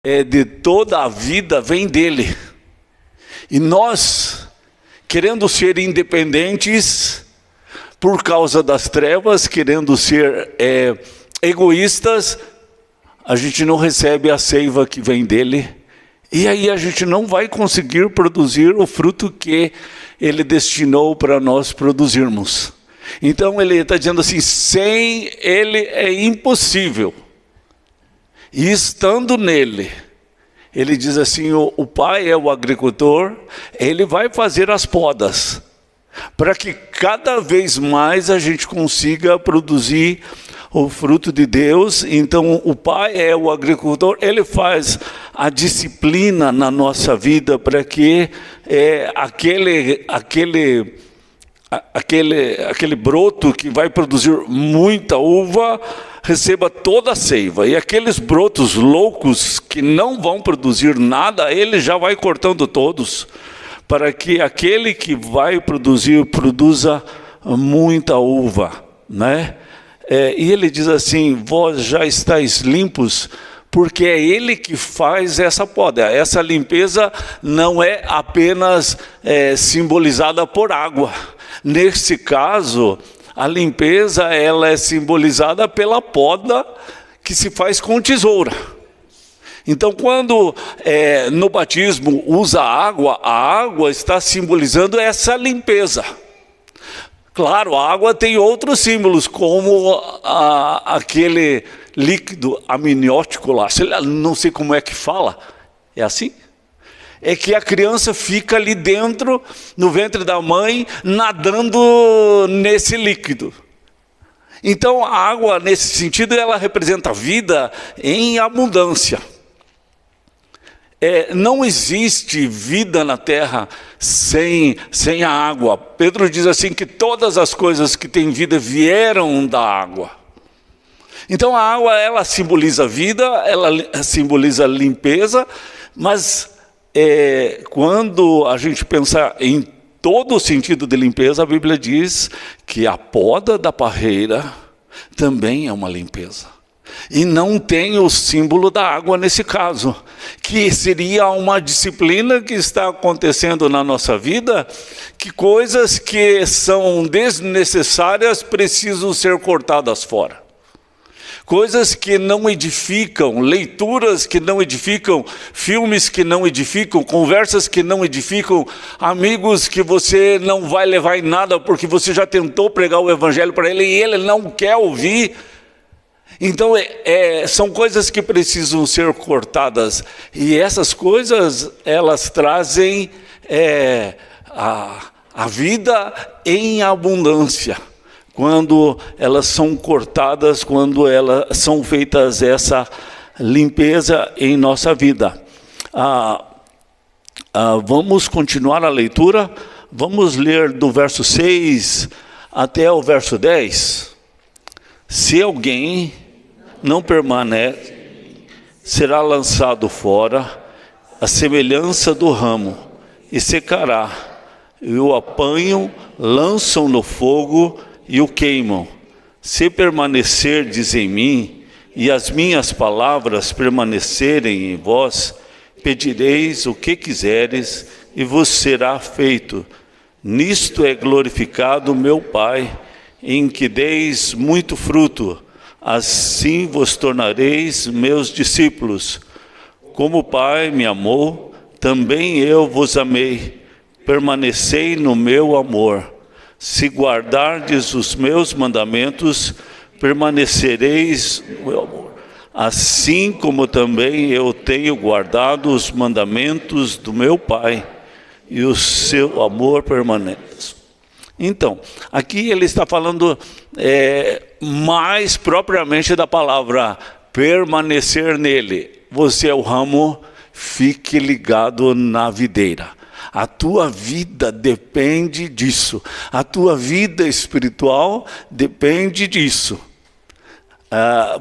de toda a vida vem dele. E nós, querendo ser independentes por causa das trevas, querendo ser egoístas, a gente não recebe a seiva que vem dele. E aí a gente não vai conseguir produzir o fruto que ele destinou para nós produzirmos. Então ele está dizendo assim, sem ele é impossível. E estando nele, ele diz assim, o pai é o agricultor, ele vai fazer as podas, para que cada vez mais a gente consiga produzir o fruto de Deus. Então o pai é o agricultor, ele faz a disciplina na nossa vida para que aquele broto que vai produzir muita uva receba toda a seiva, e aqueles brotos loucos que não vão produzir nada, ele já vai cortando todos, para que aquele que vai produzir, produza muita uva, né? E ele diz assim, vós já estáis limpos, porque é ele que faz essa poda. Essa limpeza não é apenas simbolizada por água. Nesse caso, a limpeza ela é simbolizada pela poda que se faz com tesoura. Então, quando no batismo usa a água está simbolizando essa limpeza. Claro, a água tem outros símbolos, como aquele líquido amniótico lá, não sei como é que fala, é assim? É que a criança fica ali dentro, no ventre da mãe, nadando nesse líquido. Então a água, nesse sentido, ela representa a vida em abundância. Não existe vida na terra sem a água. Pedro diz assim que todas as coisas que têm vida vieram da água. Então a água ela simboliza vida, ela simboliza limpeza, mas quando a gente pensa em todo o sentido de limpeza, a Bíblia diz que a poda da parreira também é uma limpeza. E não tem o símbolo da água nesse caso, que seria uma disciplina que está acontecendo na nossa vida, que coisas que são desnecessárias precisam ser cortadas fora. Coisas que não edificam, leituras que não edificam, filmes que não edificam, conversas que não edificam, amigos que você não vai levar em nada porque você já tentou pregar o evangelho para ele e ele não quer ouvir. Então são coisas que precisam ser cortadas, e essas coisas elas trazem a vida em abundância, quando elas são cortadas, quando elas são feitas essa limpeza em nossa vida. Vamos continuar a leitura, vamos ler do verso 6 até o verso 10. Se alguém não permanece, será lançado fora, a semelhança do ramo, e secará. E o apanham, lançam no fogo e o queimam. Se permanecerdes em mim, e as minhas palavras permanecerem em vós, pedireis o que quiseres, e vos será feito. Nisto é glorificado meu Pai, em que deis muito fruto, assim vos tornareis meus discípulos. Como o Pai me amou, também eu vos amei. Permanecei no meu amor. Se guardardes os meus mandamentos, permanecereis no meu amor. Assim como também eu tenho guardado os mandamentos do meu Pai, e o seu amor permanece. Então, aqui ele está falando mais propriamente da palavra permanecer nele. Você é o ramo, fique ligado na videira. A tua vida depende disso. A tua vida espiritual depende disso.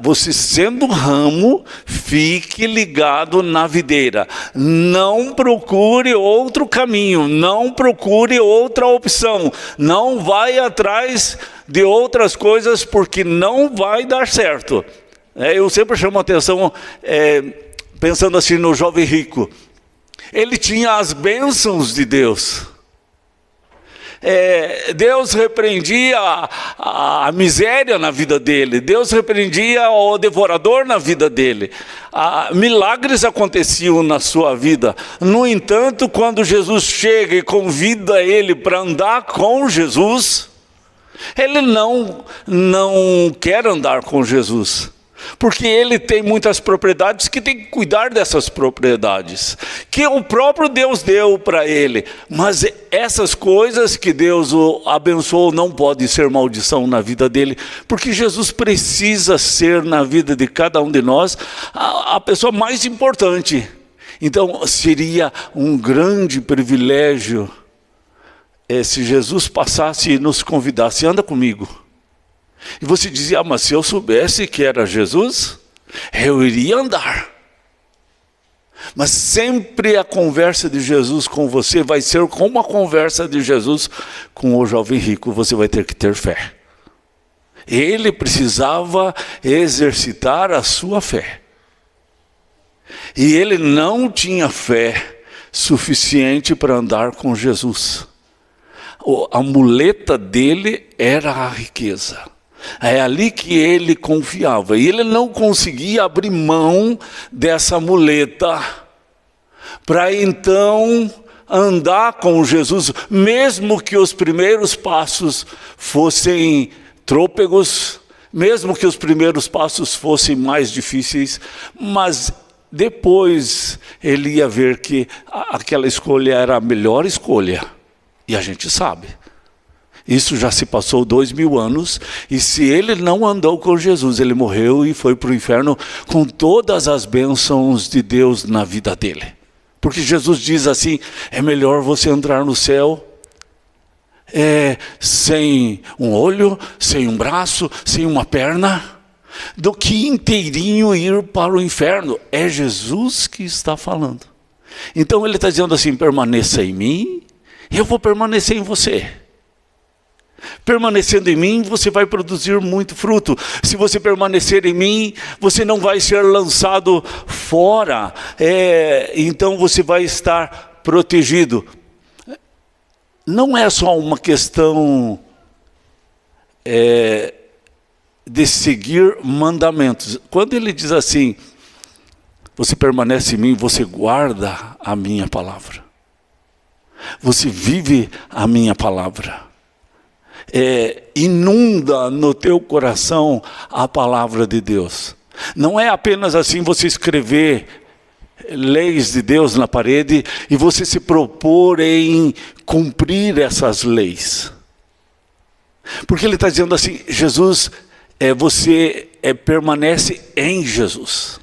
Você sendo ramo, fique ligado na videira. Não procure outro caminho, não procure outra opção. Não vai atrás de outras coisas, porque não vai dar certo. Eu sempre chamo a atenção pensando assim no jovem rico, ele tinha as bênçãos de Deus. Deus repreendia a miséria na vida dele, Deus repreendia o devorador na vida dele, milagres aconteciam na sua vida. No entanto, quando Jesus chega e convida ele para andar com Jesus, ele não quer andar com Jesus, porque ele tem muitas propriedades que tem que cuidar dessas propriedades, que o próprio Deus deu para ele. Mas essas coisas que Deus o abençoou não podem ser maldição na vida dele, porque Jesus precisa ser na vida de cada um de nós a pessoa mais importante. Então seria um grande privilégio se Jesus passasse e nos convidasse: anda comigo. E você dizia: mas se eu soubesse que era Jesus, eu iria andar. Mas sempre a conversa de Jesus com você vai ser como a conversa de Jesus com o jovem rico. Você vai ter que ter fé. Ele precisava exercitar a sua fé. E ele não tinha fé suficiente para andar com Jesus. A muleta dele era a riqueza. É ali que ele confiava. E ele não conseguia abrir mão dessa muleta para então andar com Jesus, mesmo que os primeiros passos fossem trôpegos, mesmo que os primeiros passos fossem mais difíceis, mas depois ele ia ver que aquela escolha era a melhor escolha. E a gente sabe. Isso já se passou 2000 anos, e se ele não andou com Jesus, ele morreu e foi para o inferno com todas as bênçãos de Deus na vida dele. Porque Jesus diz assim: é melhor você entrar no céu sem um olho, sem um braço, sem uma perna, do que inteirinho ir para o inferno. É Jesus que está falando. Então ele está dizendo assim: permaneça em mim, eu vou permanecer em você. Permanecendo em mim, você vai produzir muito fruto. Se você permanecer em mim, você não vai ser lançado fora. Então você vai estar protegido. Não é só uma questão de seguir mandamentos. Quando ele diz assim: você permanece em mim, você guarda a minha palavra. Você vive a minha palavra. Inunda no teu coração a palavra de Deus. Não é apenas assim você escrever leis de Deus na parede e você se propor em cumprir essas leis. Porque ele está dizendo assim: Jesus, você permanece em Jesus.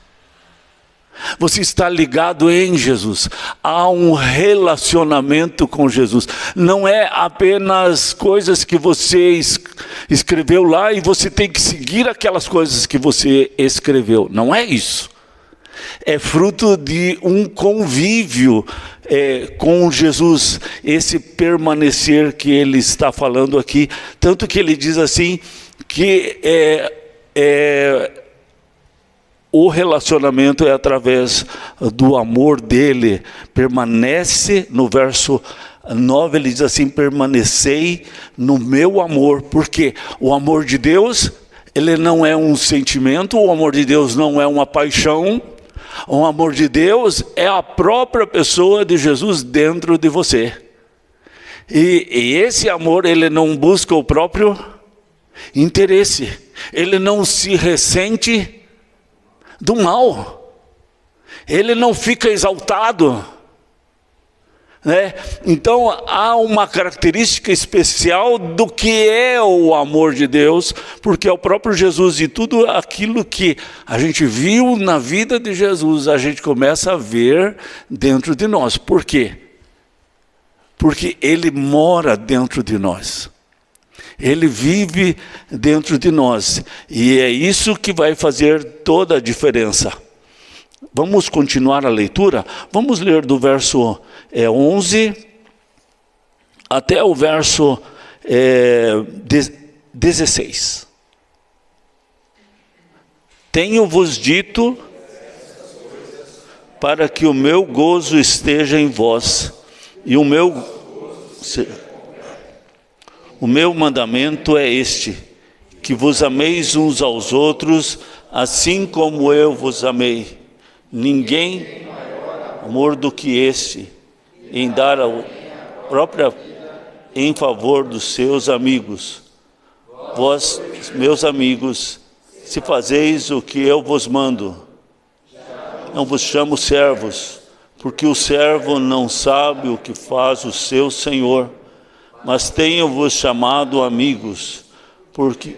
Você está ligado em Jesus. Há um relacionamento com Jesus. Não é apenas coisas que você escreveu lá e você tem que seguir aquelas coisas que você escreveu. Não é isso. É fruto de um convívio com Jesus. Esse permanecer que ele está falando aqui. Tanto que ele diz assim que o relacionamento é através do amor dele. Permanece, no verso 9 ele diz assim: permanecei no meu amor. Porque o amor de Deus, ele não é um sentimento, o amor de Deus não é uma paixão. O amor de Deus é a própria pessoa de Jesus dentro de você. E esse amor, ele não busca o próprio interesse. Ele não se ressente do mal. Ele não fica exaltado, né? Então há uma característica especial do que é o amor de Deus, porque é o próprio Jesus. E tudo aquilo que a gente viu na vida de Jesus, a gente começa a ver dentro de nós. Por quê? Porque ele mora dentro de nós. Ele vive dentro de nós. E é isso que vai fazer toda a diferença. Vamos continuar a leitura? Vamos ler do verso 11 até o verso 16. Tenho-vos dito para que o meu gozo esteja em vós, e o meu mandamento é este, que vos ameis uns aos outros, assim como eu vos amei. Ninguém tem maior amor do que este, em dar a própria em favor dos seus amigos. Vós, meus amigos, se fazeis o que eu vos mando, não vos chamo servos, porque o servo não sabe o que faz o seu senhor, mas tenho-vos chamado amigos, porque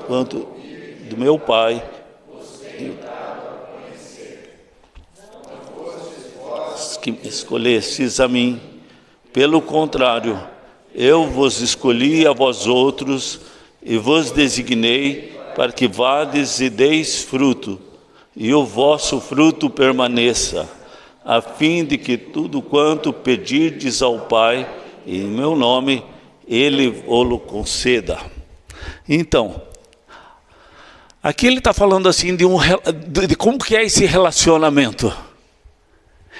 quanto do meu Pai que escolhestes a mim. Pelo contrário, eu vos escolhi a vós outros e vos designei para que vades e deis fruto, e o vosso fruto permaneça, a fim de que tudo quanto pedirdes ao Pai, em meu nome, Ele o conceda. Então, aqui ele está falando assim de como que é esse relacionamento.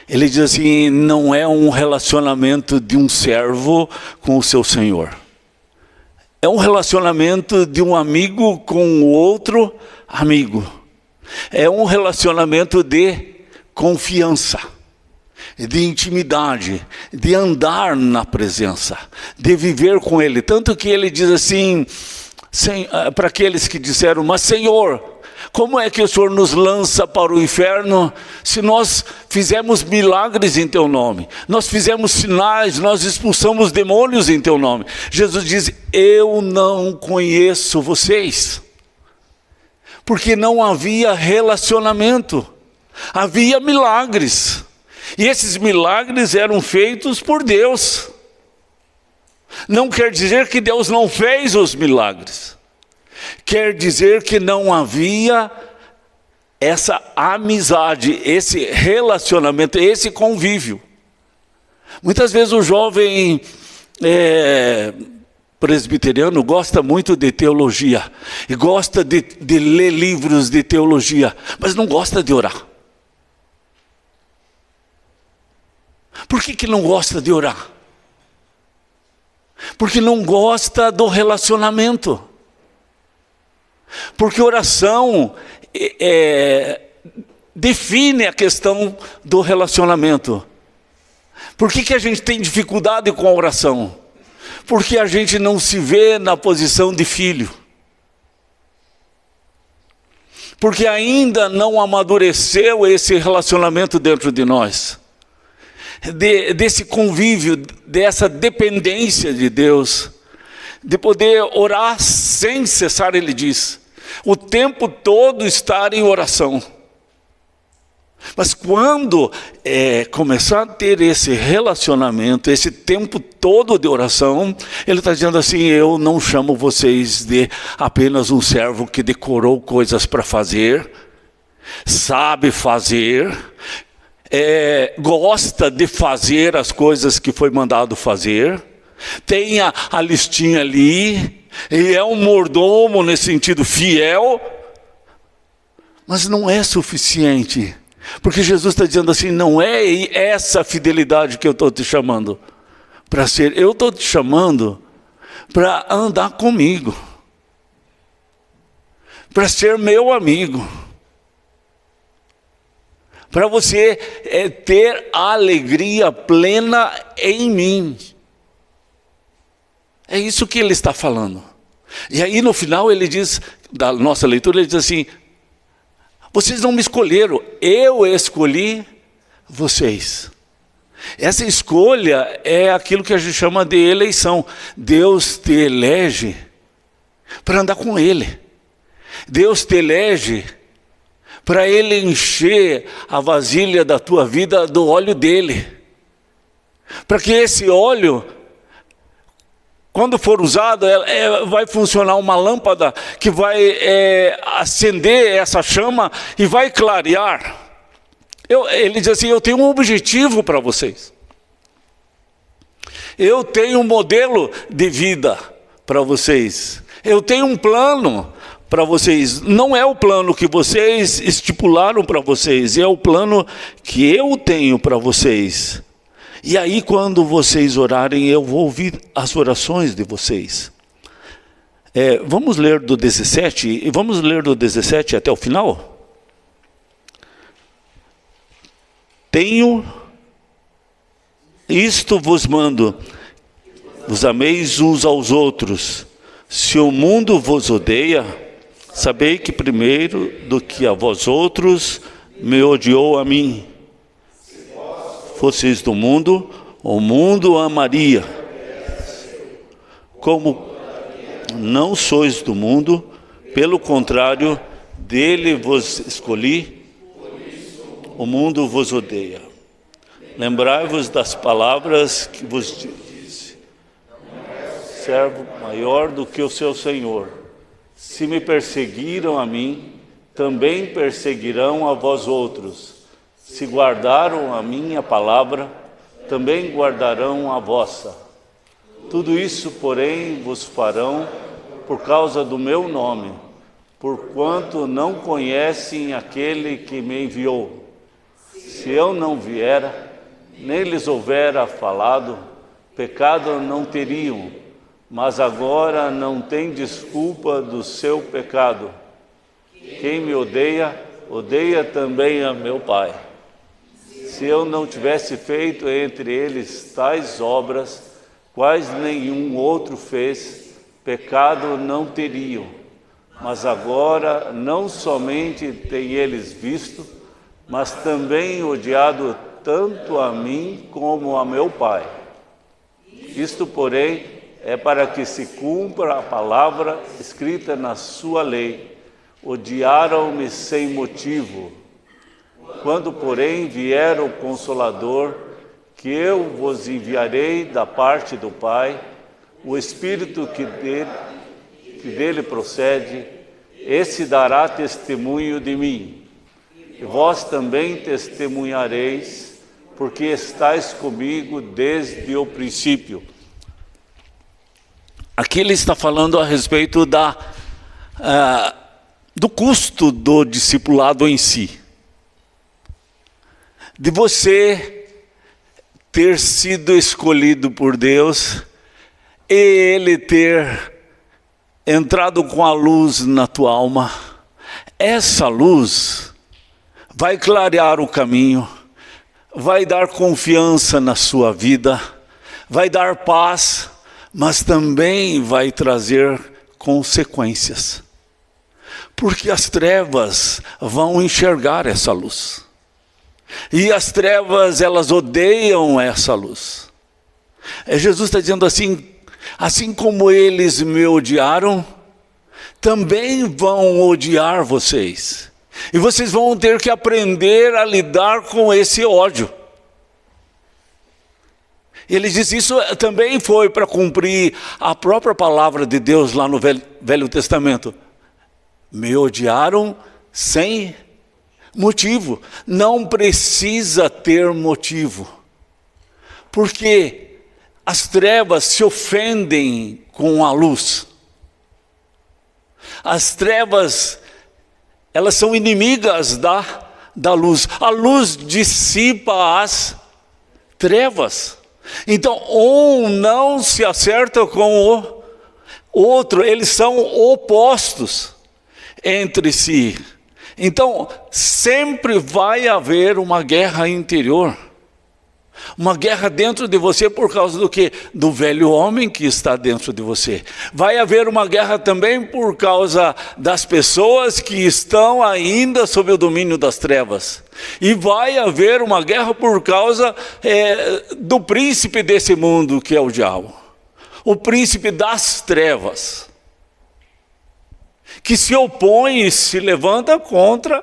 Ele diz assim, não é um relacionamento de um servo com o seu senhor. É um relacionamento de um amigo com o outro amigo. É um relacionamento de confiança, de intimidade, de andar na presença, de viver com Ele. Tanto que ele diz assim, para aqueles que disseram, mas Senhor, como é que o Senhor nos lança para o inferno se nós fizemos milagres em Teu nome? Nós fizemos sinais, nós expulsamos demônios em Teu nome. Jesus diz, eu não conheço vocês. Porque não havia relacionamento, havia milagres. E esses milagres eram feitos por Deus. Não quer dizer que Deus não fez os milagres. Quer dizer que não havia essa amizade, esse relacionamento, esse convívio. Muitas vezes o jovem presbiteriano gosta muito de teologia, e gosta de ler livros de teologia, mas não gosta de orar. Por que não gosta de orar? Porque não gosta do relacionamento. Porque oração define a questão do relacionamento. Por que a gente tem dificuldade com a oração? Porque a gente não se vê na posição de filho. Porque ainda não amadureceu esse relacionamento dentro de nós. Desse convívio, dessa dependência de Deus, de poder orar sem cessar, ele diz, o tempo todo estar em oração. Mas quando começar a ter esse relacionamento, esse tempo todo de oração, ele está dizendo assim, eu não chamo vocês de apenas um servo que decorou coisas para fazer, sabe fazer, gosta de fazer as coisas que foi mandado fazer, tem a listinha ali, e é um mordomo nesse sentido fiel, mas não é suficiente, porque Jesus está dizendo assim, não é essa fidelidade que eu estou te chamando para ser, eu estou te chamando para andar comigo, para ser meu amigo, para você ter a alegria plena em mim. É isso que ele está falando. E aí no final ele diz, da nossa leitura, ele diz assim, vocês não me escolheram, eu escolhi vocês. Essa escolha é aquilo que a gente chama de eleição. Deus te elege para andar com Ele. Deus te elege para Ele encher a vasilha da tua vida do óleo dEle. Para que esse óleo, quando for usado, vai funcionar uma lâmpada que vai acender essa chama e vai clarear. Ele diz assim, eu tenho um objetivo para vocês. Eu tenho um modelo de vida para vocês. Eu tenho um plano para vocês. Não é o plano que vocês estipularam para vocês, é o plano que eu tenho para vocês. E aí, quando vocês orarem, eu vou ouvir as orações de vocês. Vamos ler do 17, e vamos ler do 17 até o final? Tenho, isto vos mando, vos ameis uns aos outros. Se o mundo vos odeia, sabei que primeiro do que a vós outros, me odiou a mim. Fosseis do mundo, o mundo amaria. Como não sois do mundo, pelo contrário, dele vos escolhi, o mundo vos odeia. Lembrai-vos das palavras que vos disse: servo maior do que o seu Senhor. Se me perseguiram a mim, também perseguirão a vós outros. Se guardaram a minha palavra, também guardarão a vossa. Tudo isso, porém, vos farão por causa do meu nome, porquanto não conhecem aquele que me enviou. Se eu não viera, nem lhes houvera falado, pecado não teriam, mas agora não tem desculpa do seu pecado. Quem me odeia, odeia também a meu Pai. Se eu não tivesse feito entre eles tais obras, quais nenhum outro fez, pecado não teriam. Mas agora não somente têm eles visto, mas também odiado tanto a mim como a meu Pai. Isto, porém, é para que se cumpra a palavra escrita na sua lei: odiaram-me sem motivo. Quando, porém, vier o Consolador, que eu vos enviarei da parte do Pai, o Espírito que dele procede, esse dará testemunho de mim. E vós também testemunhareis, porque estáis comigo desde o princípio. Aqui ele está falando a respeito do custo do discipulado em si. De você ter sido escolhido por Deus e Ele ter entrado com a luz na tua alma. Essa luz vai clarear o caminho, vai dar confiança na sua vida, vai dar paz, mas também vai trazer consequências. Porque as trevas vão enxergar essa luz. E as trevas, elas odeiam essa luz. Jesus está dizendo assim como eles me odiaram, também vão odiar vocês. E vocês vão ter que aprender a lidar com esse ódio. Ele diz isso também foi para cumprir a própria palavra de Deus lá no Velho Testamento. Me odiaram sem motivo. Não precisa ter motivo. Porque as trevas se ofendem com a luz. As trevas, elas são inimigas da luz. A luz dissipa as trevas. Então, um não se acerta com o outro. Eles são opostos entre si. Então, sempre vai haver uma guerra interior. Uma guerra dentro de você por causa do quê? Do velho homem que está dentro de você. Vai haver uma guerra também por causa das pessoas que estão ainda sob o domínio das trevas. E vai haver uma guerra por causa do príncipe desse mundo, que é o diabo. O príncipe das trevas. Que se opõe e se levanta contra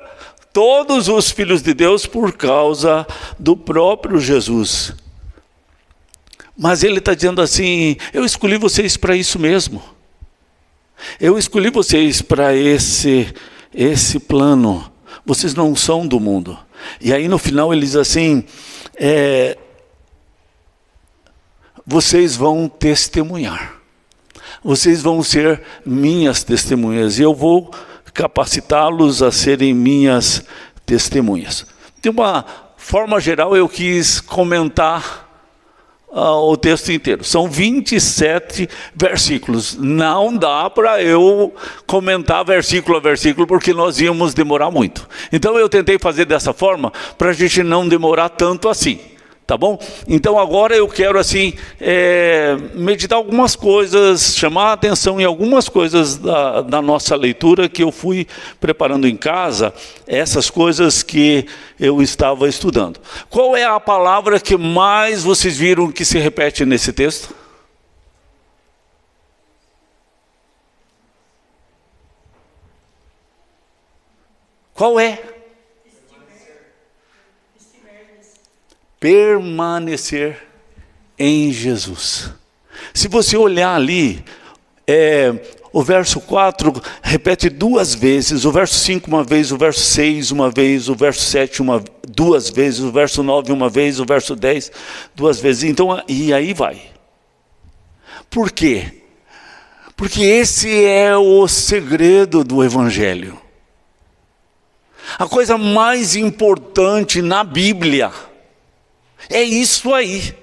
todos os filhos de Deus por causa do próprio Jesus. Mas ele está dizendo assim, eu escolhi vocês para isso mesmo. Eu escolhi vocês para esse plano. Vocês não são do mundo. E aí no final ele diz assim, vocês vão testemunhar. vocês vão ser minhas testemunhas, e eu vou capacitá-los a serem minhas testemunhas. De uma forma geral, eu quis comentar o texto inteiro. São 27 versículos. Não dá para eu comentar versículo a versículo, porque nós íamos demorar muito. Então eu tentei fazer dessa forma, para a gente não demorar tanto assim. Tá bom? Então agora eu quero assim, meditar algumas coisas, chamar a atenção em algumas coisas da nossa leitura que eu fui preparando em casa, essas coisas que eu estava estudando. Qual é a palavra que mais vocês viram que se repete nesse texto? Qual é? Permanecer em Jesus. Se você olhar ali, o verso 4 repete 2 vezes, o verso 5 uma vez, o verso 6 uma vez, o verso 7 2 vezes, o verso 9 uma vez, o verso 10 2 vezes. Então, e aí vai. Por quê? Porque esse é o segredo do Evangelho. A coisa mais importante na Bíblia é isso aí.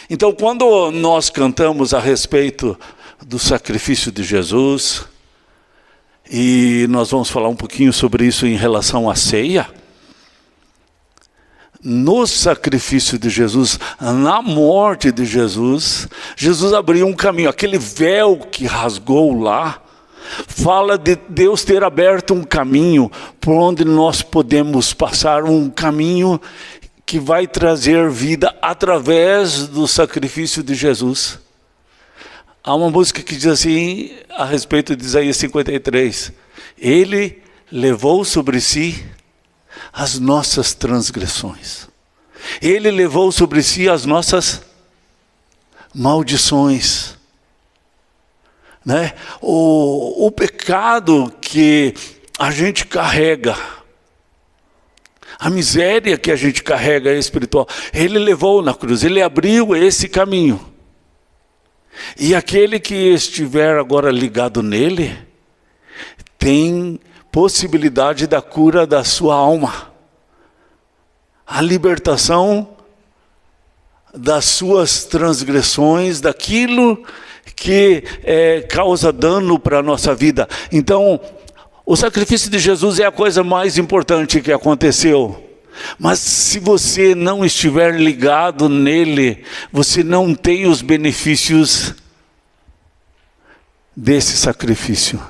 Então, quando nós cantamos a respeito do sacrifício de Jesus, e nós vamos falar um pouquinho sobre isso em relação à ceia, no sacrifício de Jesus, na morte de Jesus, Jesus abriu um caminho. Aquele véu que rasgou lá, fala de Deus ter aberto um caminho por onde nós podemos passar, um caminho que vai trazer vida através do sacrifício de Jesus. Há uma música que diz assim, a respeito de Isaías 53, Ele levou sobre si as nossas transgressões. Ele levou sobre si as nossas maldições. Né? O pecado que a gente carrega, a miséria que a gente carrega espiritual, Ele levou na cruz, Ele abriu esse caminho. E aquele que estiver agora ligado nele, tem possibilidade da cura da sua alma. A libertação das suas transgressões, daquilo que causa dano para a nossa vida. Então, o sacrifício de Jesus é a coisa mais importante que aconteceu. Mas se você não estiver ligado nele, você não tem os benefícios desse sacrifício.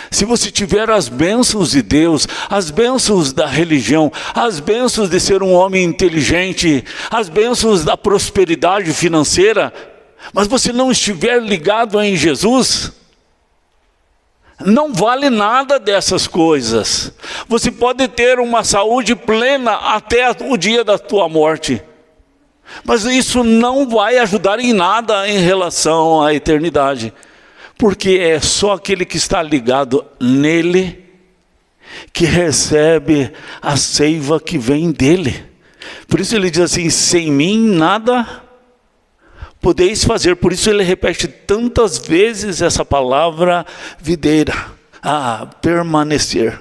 Se você tiver as bênçãos de Deus, as bênçãos da religião, as bênçãos de ser um homem inteligente, as bênçãos da prosperidade financeira, mas você não estiver ligado em Jesus, não vale nada dessas coisas. Você pode ter uma saúde plena até o dia da tua morte, mas isso não vai ajudar em nada em relação à eternidade, porque é só aquele que está ligado nele que recebe a seiva que vem dele. Por isso ele diz assim, sem mim nada podeis fazer. Por isso ele repete tantas vezes essa palavra videira, permanecer.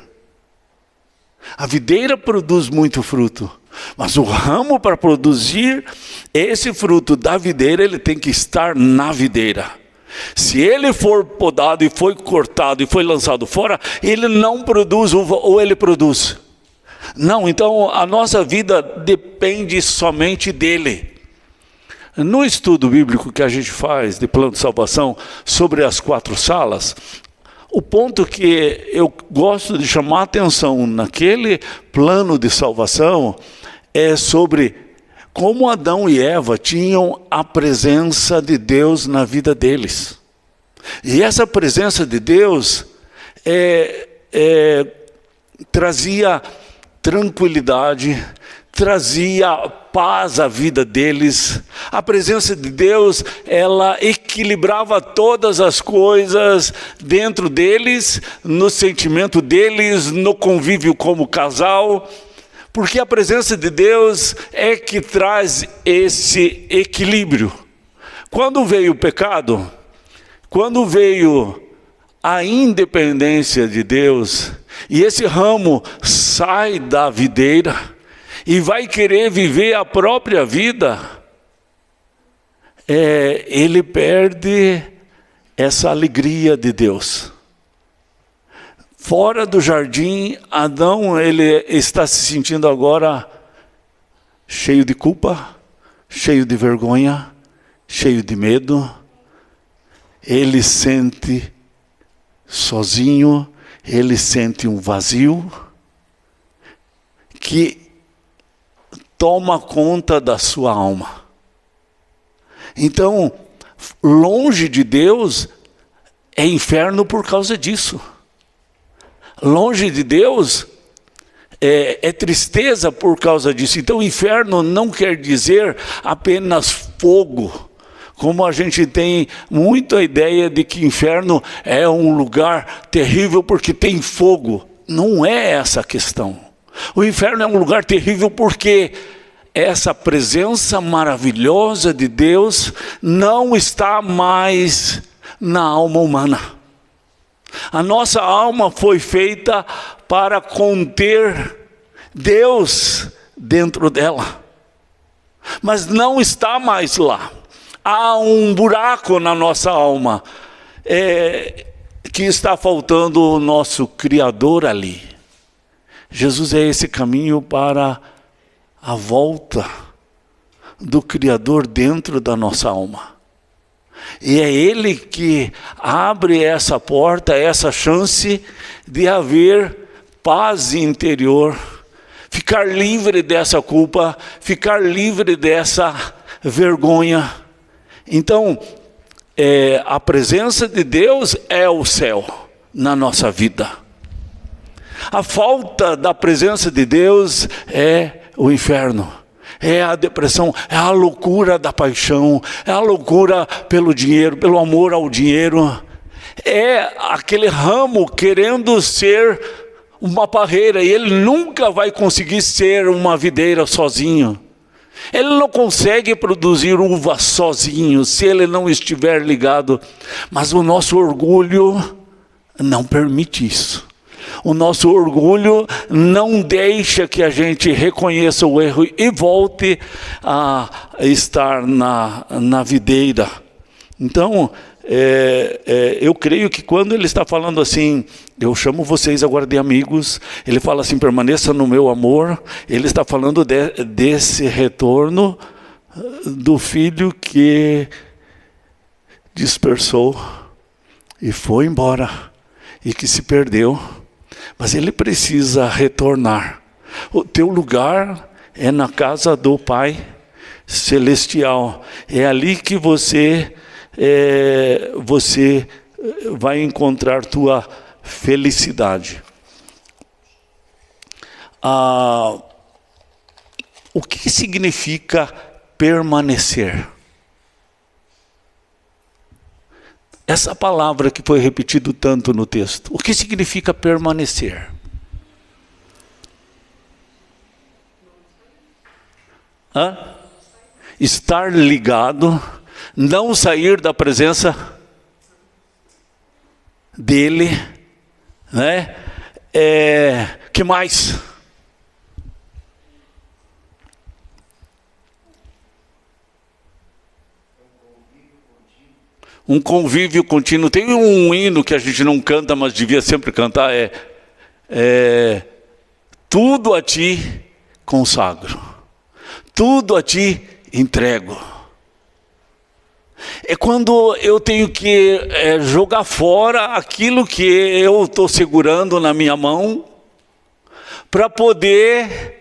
A videira produz muito fruto, mas o ramo, para produzir esse fruto da videira, ele tem que estar na videira. Se ele for podado e foi cortado e foi lançado fora, ele não produz uva, ou ele produz? Não, então a nossa vida depende somente dele. No estudo bíblico que a gente faz de plano de salvação sobre as 4 salas, o ponto que eu gosto de chamar a atenção naquele plano de salvação é sobre como Adão e Eva tinham a presença de Deus na vida deles. E essa presença de Deus trazia tranquilidade, trazia paz à vida deles. A presença de Deus, ela equilibrava todas as coisas dentro deles, no sentimento deles, no convívio como casal, porque a presença de Deus é que traz esse equilíbrio. Quando veio o pecado, Quando veio a independência de Deus, e esse ramo sai da videira e vai querer viver a própria vida, ele perde essa alegria de Deus. Fora do jardim, Adão, ele está se sentindo agora cheio de culpa, cheio de vergonha, cheio de medo. Ele sente sozinho, ele sente um vazio que toma conta da sua alma. Então, longe de Deus é inferno por causa disso. Longe de Deus é tristeza por causa disso. Então, inferno não quer dizer apenas fogo, como a gente tem muito a ideia de que inferno é um lugar terrível porque tem fogo. Não é essa a questão. O inferno é um lugar terrível porque essa presença maravilhosa de Deus não está mais na alma humana. A nossa alma foi feita para conter Deus dentro dela, mas não está mais lá. Há um buraco na nossa alma, que está faltando o nosso Criador ali. Jesus é esse caminho para a volta do Criador dentro da nossa alma. E é Ele que abre essa porta, essa chance de haver paz interior, ficar livre dessa culpa, ficar livre dessa vergonha. Então, a presença de Deus é o céu na nossa vida. A falta da presença de Deus é o inferno. É a depressão, é a loucura da paixão, é a loucura pelo dinheiro, pelo amor ao dinheiro. É aquele ramo querendo ser uma parreira, e ele nunca vai conseguir ser uma videira sozinho. Ele não consegue produzir uva sozinho, se ele não estiver ligado. Mas o nosso orgulho não permite isso. O nosso orgulho não deixa que a gente reconheça o erro e volte a estar na videira. Então, eu creio que quando ele está falando assim, eu chamo vocês agora de amigos, ele fala assim, permaneça no meu amor, ele está falando desse retorno do filho que dispersou e foi embora e que se perdeu. Mas ele precisa retornar. O teu lugar é na casa do Pai Celestial. É ali que você vai encontrar tua felicidade. O que significa permanecer? Essa palavra que foi repetida tanto no texto, o que significa permanecer? Estar ligado, não sair da presença dele, né? Que mais? Um convívio contínuo. Tem um hino que a gente não canta, mas devia sempre cantar, tudo a ti consagro, tudo a ti entrego. É quando eu tenho que jogar fora aquilo que eu estou segurando na minha mão, para poder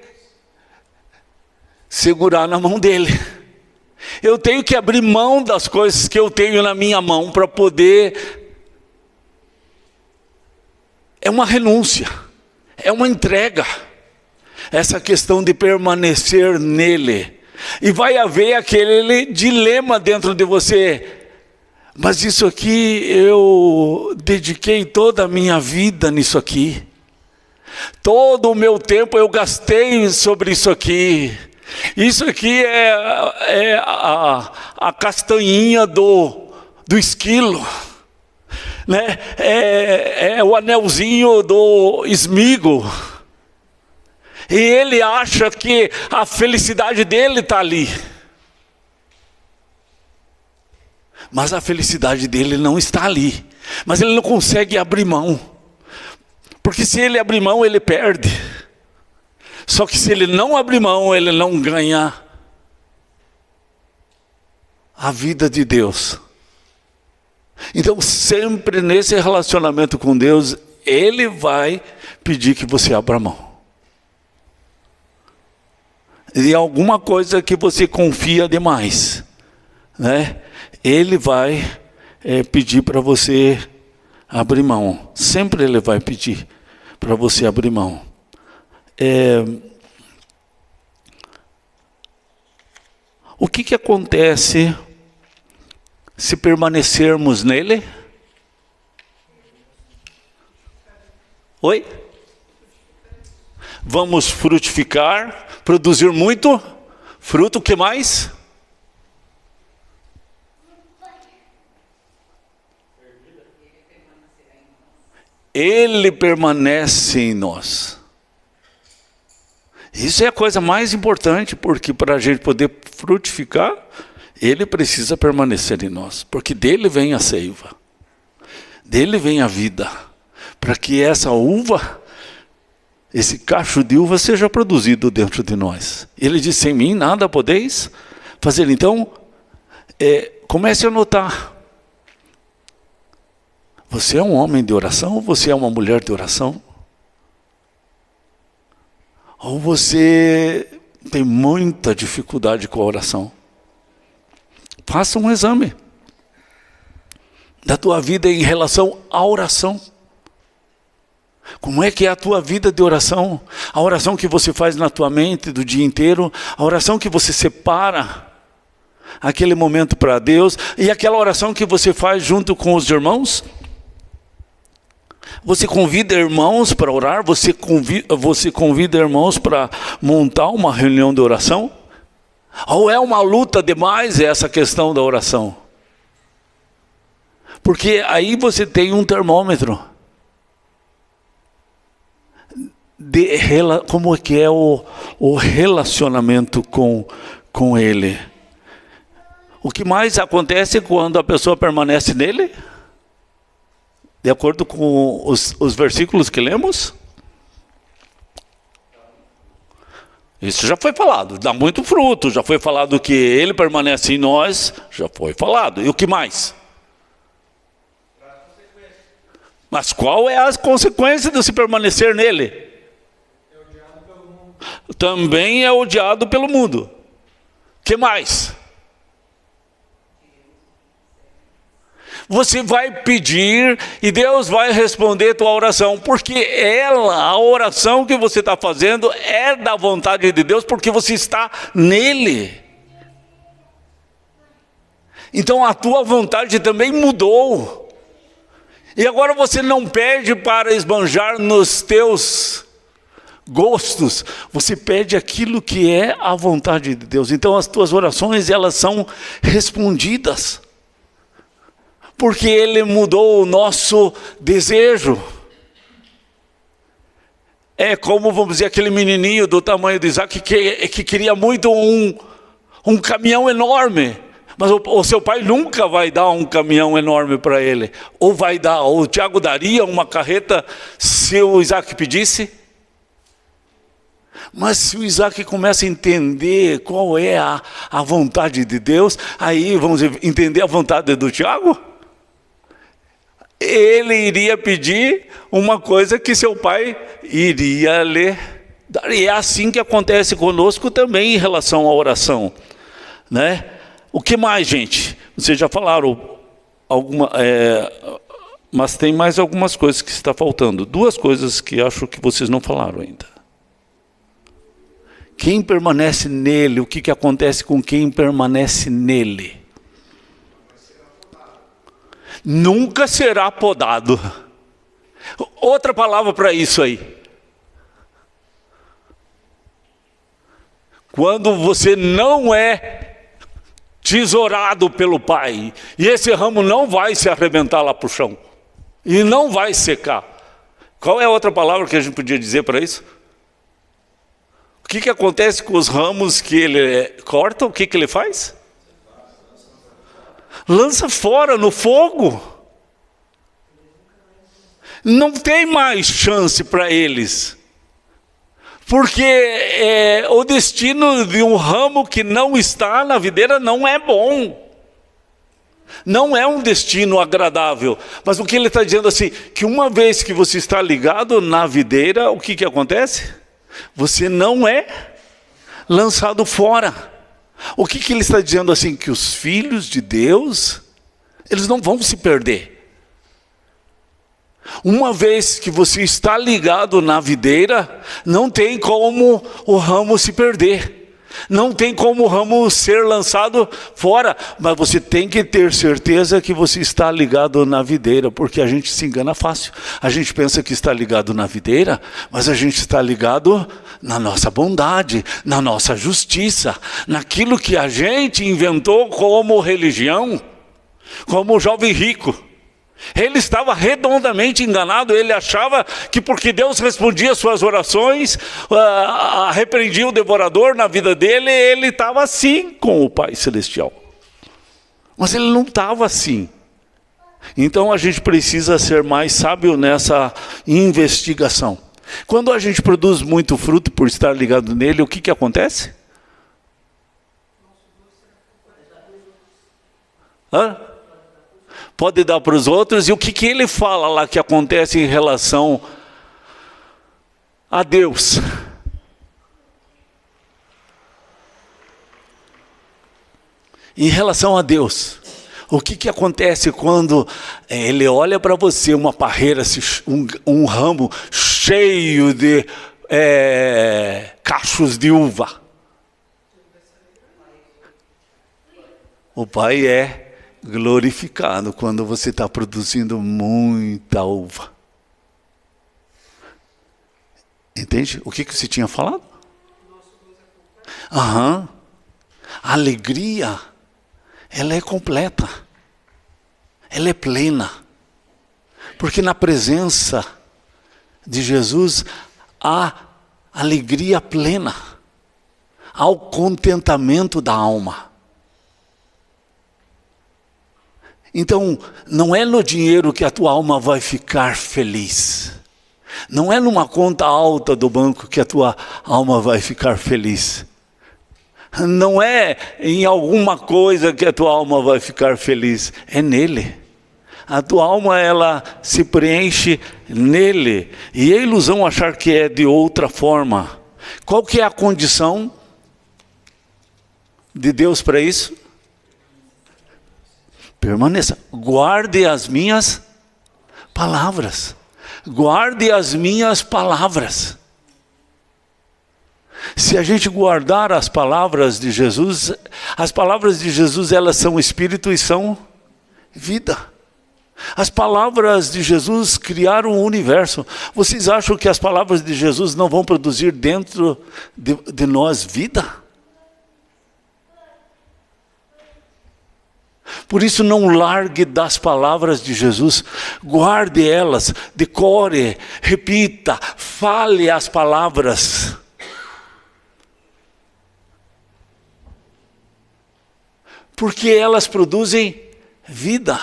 segurar na mão dele. Eu tenho que abrir mão das coisas que eu tenho na minha mão para poder. É uma renúncia, é uma entrega. Essa questão de permanecer nele. E vai haver aquele dilema dentro de você. Mas isso aqui, eu dediquei toda a minha vida nisso aqui. Todo o meu tempo eu gastei sobre isso aqui. Isso aqui é a castanhinha do esquilo. né? É o anelzinho do Sméagol. E ele acha que a felicidade dele está ali. Mas a felicidade dele não está ali. Mas ele não consegue abrir mão. Porque se ele abrir mão, ele perde. Só que se ele não abrir mão, ele não ganha a vida de Deus. Então, sempre nesse relacionamento com Deus, Ele vai pedir que você abra mão. E alguma coisa que você confia demais, né? Ele vai pedir para você abrir mão. Sempre Ele vai pedir para você abrir mão. O que acontece se permanecermos nele? Oi? Vamos frutificar, produzir muito fruto. O que mais? Ele permanece em nós. Isso é a coisa mais importante, porque para a gente poder frutificar, Ele precisa permanecer em nós, porque dele vem a seiva, dele vem a vida, para que essa uva, esse cacho de uva seja produzido dentro de nós. Ele disse: sem mim nada podeis fazer. Então, comece a notar. Você é um homem de oração ou você é uma mulher de oração? Ou você tem muita dificuldade com a oração? Faça um exame da tua vida em relação à oração. Como é que é a tua vida de oração? A oração que você faz na tua mente do dia inteiro, a oração que você separa aquele momento para Deus, e aquela oração que você faz junto com os irmãos. Você convida irmãos para orar? Você convida irmãos para montar uma reunião de oração? Ou é uma luta demais essa questão da oração? Porque aí você tem um termômetro de como é que é o relacionamento com Ele. O que mais acontece quando a pessoa permanece nele? De acordo com os versículos que lemos? Isso já foi falado, dá muito fruto. Já foi falado que Ele permanece em nós, já foi falado. E o que mais? Mas qual é a consequência de se permanecer nele? Também é odiado pelo mundo. O que mais? Você vai pedir e Deus vai responder a tua oração, porque a oração que você está fazendo é da vontade de Deus, porque você está nele. Então a tua vontade também mudou. E agora você não pede para esbanjar nos teus gostos, você pede aquilo que é a vontade de Deus. Então as tuas orações, elas são respondidas. Porque Ele mudou o nosso desejo. É como, vamos dizer, aquele menininho do tamanho de Isaac que queria muito um caminhão enorme. Mas o seu pai nunca vai dar um caminhão enorme para ele. Ou o Tiago daria uma carreta se o Isaac pedisse. Mas se o Isaac começa a entender qual é a vontade de Deus, aí vamos entender a vontade do Tiago. Ele iria pedir uma coisa que seu pai iria lhe dar. E é assim que acontece conosco também em relação à oração, né? O que mais, gente? Vocês já falaram mas tem mais algumas coisas que está faltando. Duas coisas que acho que vocês não falaram ainda. Quem permanece nele? O que acontece com quem permanece nele? Nunca será podado. Outra palavra para isso aí. Quando você não é tesourado pelo Pai, e esse ramo não vai se arrebentar lá para o chão. E não vai secar. Qual é a outra palavra que a gente podia dizer para isso? O que acontece com os ramos que ele corta? O que ele faz? Lança fora no fogo. Não tem mais chance para eles. Porque o destino de um ramo que não está na videira não é bom. Não é um destino agradável. Mas o que ele está dizendo assim, que uma vez que você está ligado na videira, o que acontece? Você não é lançado fora. O que ele está dizendo assim? Que os filhos de Deus, eles não vão se perder. Uma vez que você está ligado na videira, não tem como o ramo se perder. Não tem como o ramo ser lançado fora. Mas você tem que ter certeza que você está ligado na videira, porque a gente se engana fácil. A gente pensa que está ligado na videira, mas a gente está ligado na nossa bondade, na nossa justiça, naquilo que a gente inventou como religião, como o jovem rico. Ele estava redondamente enganado. Ele achava que porque Deus respondia suas orações, repreendia o devorador na vida dele, ele estava assim com o Pai Celestial. Mas ele não estava assim. Então a gente precisa ser mais sábio nessa investigação. Quando a gente produz muito fruto por estar ligado nele, o que acontece? Pode dar para os outros. E o que ele fala lá que acontece em relação a Deus? Em relação a Deus, o que acontece quando ele olha para você, uma parreira, um ramo cheio de cachos de uva? O Pai é glorificado quando você está produzindo muita uva. Entende? O que você tinha falado? A alegria, ela é completa. Ela é plena. Porque na presença de Jesus há alegria plena. Há o contentamento da alma. Então, não é no dinheiro que a tua alma vai ficar feliz. Não é numa conta alta do banco que a tua alma vai ficar feliz. Não é em alguma coisa que a tua alma vai ficar feliz. É nele. A tua alma, ela se preenche nele. E é ilusão achar que é de outra forma. Qual que é a condição de Deus para isso? Permaneça. Guarde as minhas palavras. Guarde as minhas palavras. Se a gente guardar as palavras de Jesus, as palavras de Jesus, elas são espírito e são vida. As palavras de Jesus criaram o universo. Vocês acham que as palavras de Jesus não vão produzir dentro de nós vida? Por isso não largue das palavras de Jesus, guarde elas, decore, repita, fale as palavras. Porque elas produzem vida.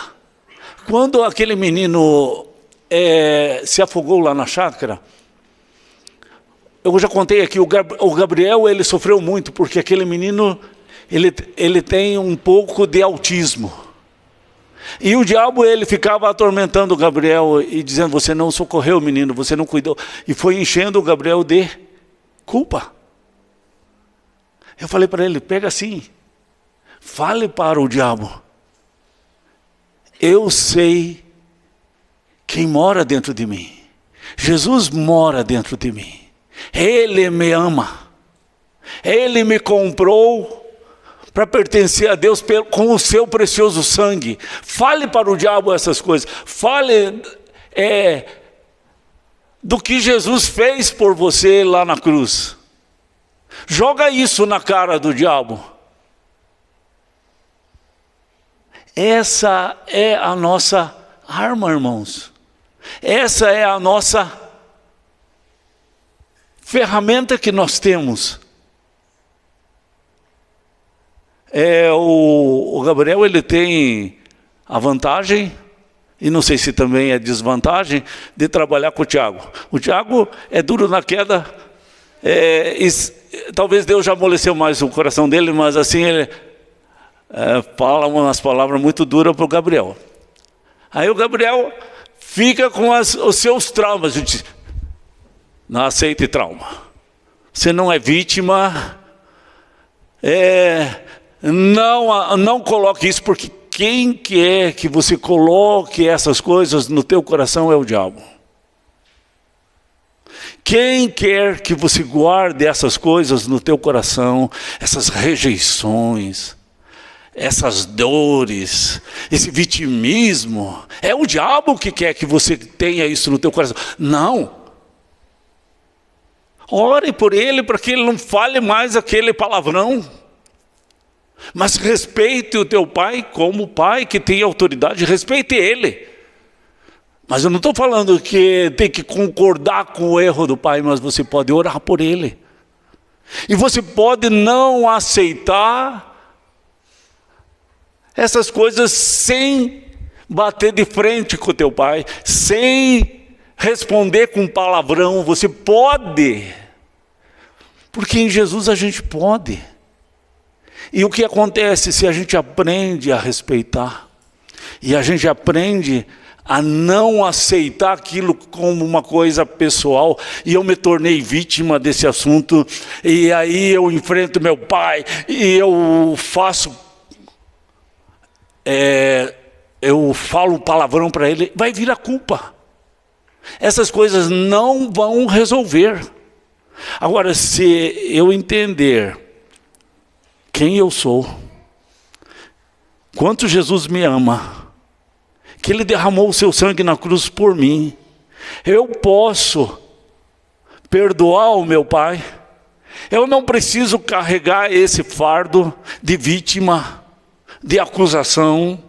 Quando aquele menino se afogou lá na chácara, eu já contei aqui, o Gabriel, ele sofreu muito, porque aquele menino, ele tem um pouco de autismo. E o diabo, ele ficava atormentando o Gabriel e dizendo, você não socorreu o menino, você não cuidou. E foi enchendo o Gabriel de culpa. Eu falei para ele, pega assim, fale para o diabo. Eu sei quem mora dentro de mim. Jesus mora dentro de mim. Ele me ama. Ele me comprou para pertencer a Deus com o seu precioso sangue. Fale para o diabo essas coisas. Fale do que Jesus fez por você lá na cruz. Joga isso na cara do diabo. Essa é a nossa arma, irmãos. Essa é a nossa ferramenta que nós temos. O Gabriel, ele tem a vantagem, e não sei se também é desvantagem, de trabalhar com o Tiago. O Tiago é duro na queda, talvez Deus já amoleceu mais o coração dele, mas assim ele fala umas palavras muito duras para o Gabriel. Aí o Gabriel fica com os seus traumas. A gente não aceite trauma. Você não é vítima. Não coloque isso, porque quem quer que você coloque essas coisas no teu coração é o diabo. Quem quer que você guarde essas coisas no teu coração, essas rejeições, essas dores, esse vitimismo, é o diabo que quer que você tenha isso no teu coração. Não. Ore por ele para que ele não fale mais aquele palavrão. Mas respeite o teu pai como pai que tem autoridade, respeite ele. Mas eu não estou falando que tem que concordar com o erro do pai, mas você pode orar por ele. E você pode não aceitar essas coisas sem bater de frente com o teu pai, sem responder com palavrão. Você pode, porque em Jesus a gente pode. E o que acontece se a gente aprende a respeitar, e a gente aprende a não aceitar aquilo como uma coisa pessoal, e eu me tornei vítima desse assunto, e aí eu enfrento meu pai, e eu falo um palavrão para ele, vai vir a culpa. Essas coisas não vão resolver. Agora, se eu entender quem eu sou, quanto Jesus me ama, que Ele derramou o seu sangue na cruz por mim, eu posso perdoar o meu pai. Eu não preciso carregar esse fardo de vítima, de acusação.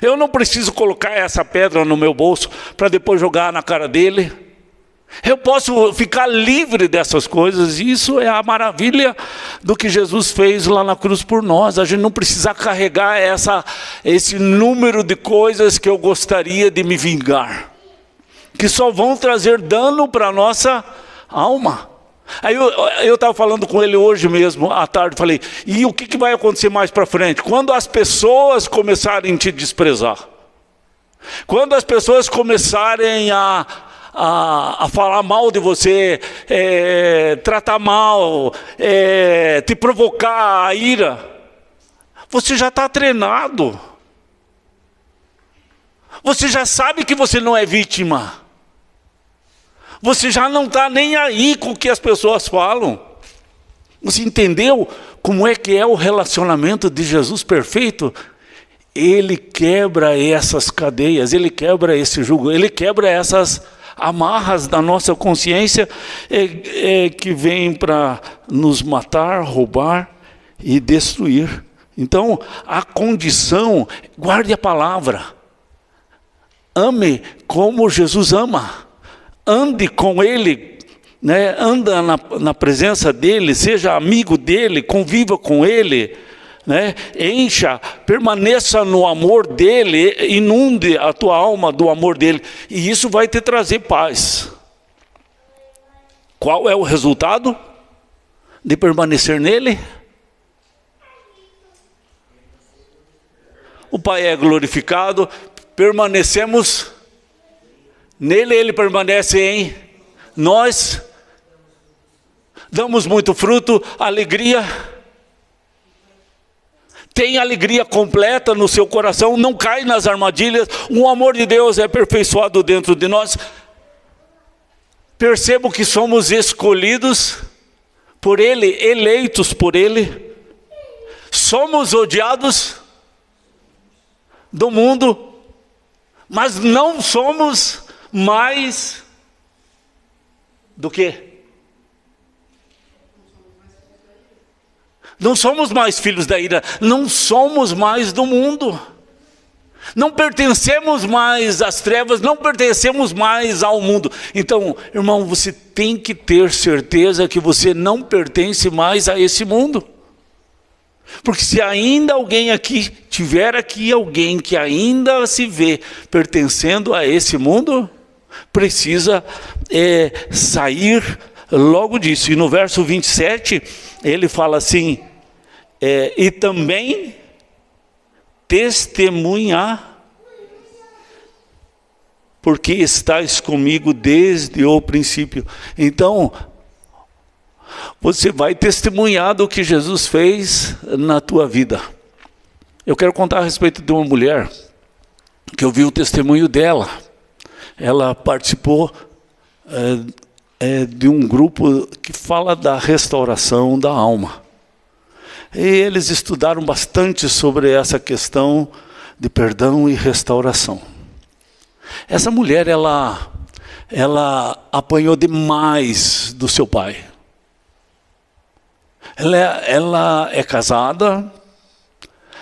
Eu não preciso colocar essa pedra no meu bolso para depois jogar na cara dele. Eu posso ficar livre dessas coisas. E isso é a maravilha do que Jesus fez lá na cruz por nós. A gente não precisa carregar esse número de coisas que eu gostaria de me vingar, que só vão trazer dano para a nossa alma. Aí eu estava falando com ele hoje mesmo, à tarde, falei, e o que vai acontecer mais para frente? Quando as pessoas começarem a te desprezar, quando as pessoas começarem a falar mal de você, tratar mal, te provocar a ira, você já está treinado. Você já sabe que você não é vítima. Você já não está nem aí com o que as pessoas falam. Você entendeu como é que é o relacionamento de Jesus perfeito? Ele quebra essas cadeias, Ele quebra esse jugo, Ele quebra essas amarras da nossa consciência que vêm para nos matar, roubar e destruir. Então, a condição, guarde a palavra. Ame como Jesus ama. Ande com Ele, né? Anda na presença dEle, seja amigo dEle, conviva com Ele, né? Encha, permaneça no amor dEle, inunde a tua alma do amor dEle, e isso vai te trazer paz. Qual é o resultado de permanecer nele? O Pai é glorificado, permanecemos nele, Ele permanece em nós, damos muito fruto, alegria, tem alegria completa no seu coração, não cai nas armadilhas, o amor de Deus é aperfeiçoado dentro de nós. Percebo que somos escolhidos por Ele, eleitos por Ele, somos odiados do mundo, mas não somos mais do que? Não somos mais filhos da ira, não somos mais do mundo. Não pertencemos mais às trevas, não pertencemos mais ao mundo. Então, irmão, você tem que ter certeza que você não pertence mais a esse mundo. Porque se ainda alguém aqui, tiver aqui alguém que ainda se vê pertencendo a esse mundo, precisa sair logo disso. E no verso 27, ele fala assim, e também testemunhar, porque estás comigo desde o princípio. Então, você vai testemunhar do que Jesus fez na tua vida. Eu quero contar a respeito de uma mulher, que eu vi o testemunho dela. Ela participou de um grupo que fala da restauração da alma. E eles estudaram bastante sobre essa questão de perdão e restauração. Essa mulher, ela apanhou demais do seu pai. Ela é casada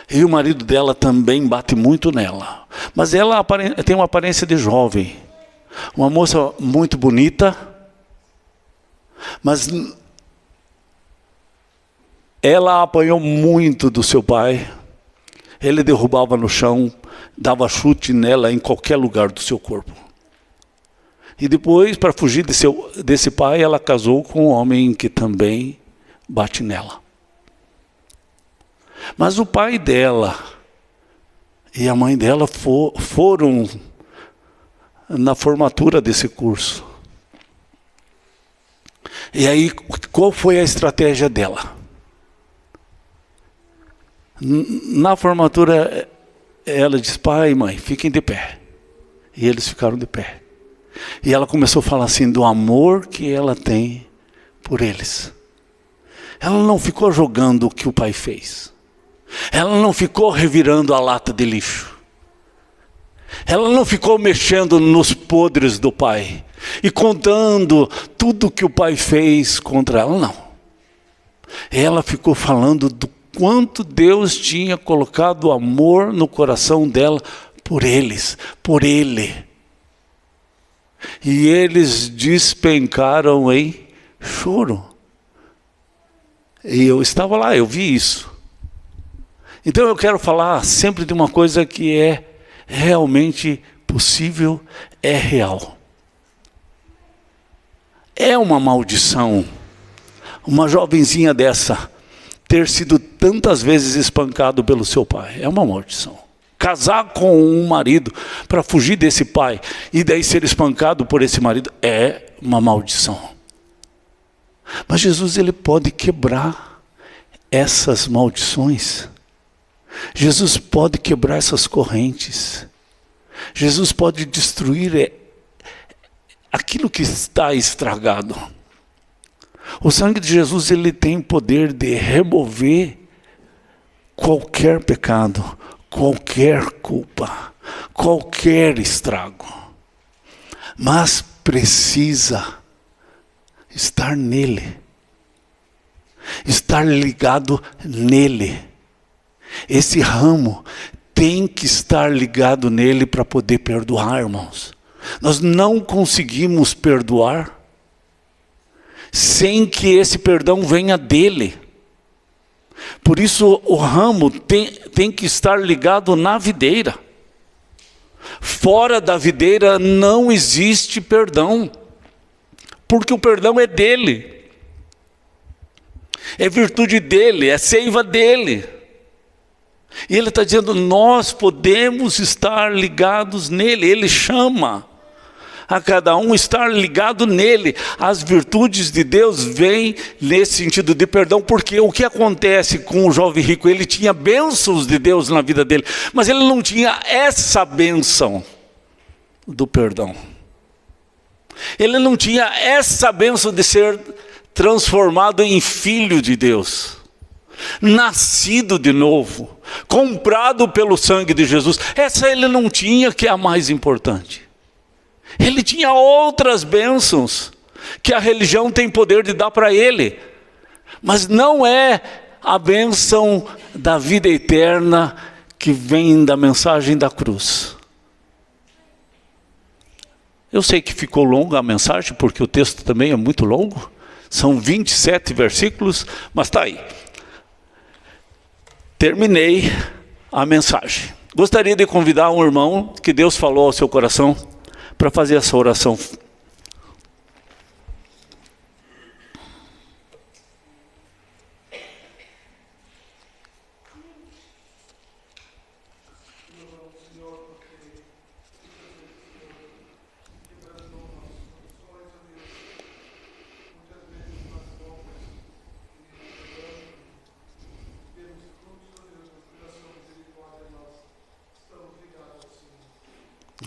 e o marido dela também bate muito nela. Mas ela tem uma aparência de jovem, uma moça muito bonita, mas ela apanhou muito do seu pai. Ele derrubava no chão, dava chute nela em qualquer lugar do seu corpo. E depois, para fugir desse pai, ela casou com um homem que também bate nela. Mas o pai dela e a mãe dela foram na formatura desse curso. E aí, qual foi a estratégia dela? Na formatura, ela disse, pai e mãe, fiquem de pé. E eles ficaram de pé. E ela começou a falar assim do amor que ela tem por eles. Ela não ficou jogando o que o pai fez. Ela não ficou revirando a lata de lixo. Ela não ficou mexendo nos podres do pai e contando tudo que o pai fez contra ela, não. Ela ficou falando do quanto Deus tinha colocado amor no coração dela por eles, por ele. E eles despencaram em choro. E eu estava lá, eu vi isso. Então eu quero falar sempre de uma coisa que é realmente possível, é real. É uma maldição uma jovenzinha dessa ter sido tantas vezes espancado pelo seu pai. É uma maldição. Casar com um marido para fugir desse pai e daí ser espancado por esse marido é uma maldição. Mas Jesus, ele pode quebrar essas maldições. Jesus pode quebrar essas correntes. Jesus pode destruir aquilo que está estragado. O sangue de Jesus, ele tem poder de remover qualquer pecado, qualquer culpa, qualquer estrago. Mas precisa estar nele. Estar ligado nele. Esse ramo tem que estar ligado nele para poder perdoar, irmãos. Nós não conseguimos perdoar sem que esse perdão venha dele. Por isso o ramo tem que estar ligado na videira. Fora da videira não existe perdão, porque o perdão é dele. É virtude dele, é seiva dele. E ele está dizendo, nós podemos estar ligados nele. Ele chama a cada um estar ligado nele. As virtudes de Deus vêm nesse sentido de perdão, porque o que acontece com o jovem rico? Ele tinha bênçãos de Deus na vida dele, mas ele não tinha essa bênção do perdão. Ele não tinha essa bênção de ser transformado em filho de Deus, nascido de novo, comprado pelo sangue de Jesus. Essa ele não tinha, que é a mais importante. Ele tinha outras bênçãos que a religião tem poder de dar para ele, mas não é a bênção da vida eterna que vem da mensagem da cruz. Eu sei que ficou longa a mensagem, porque o texto também é muito longo. São 27 versículos, mas está aí. Terminei a mensagem. Gostaria de convidar um irmão que Deus falou ao seu coração para fazer essa oração.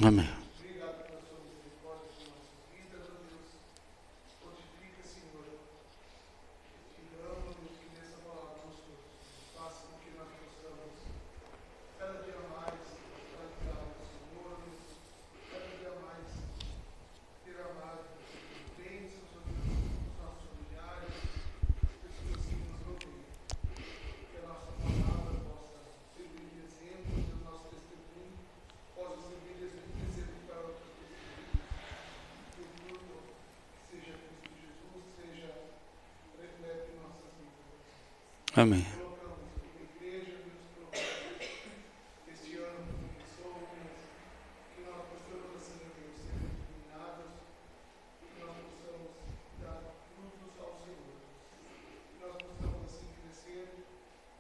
Amém. Amém.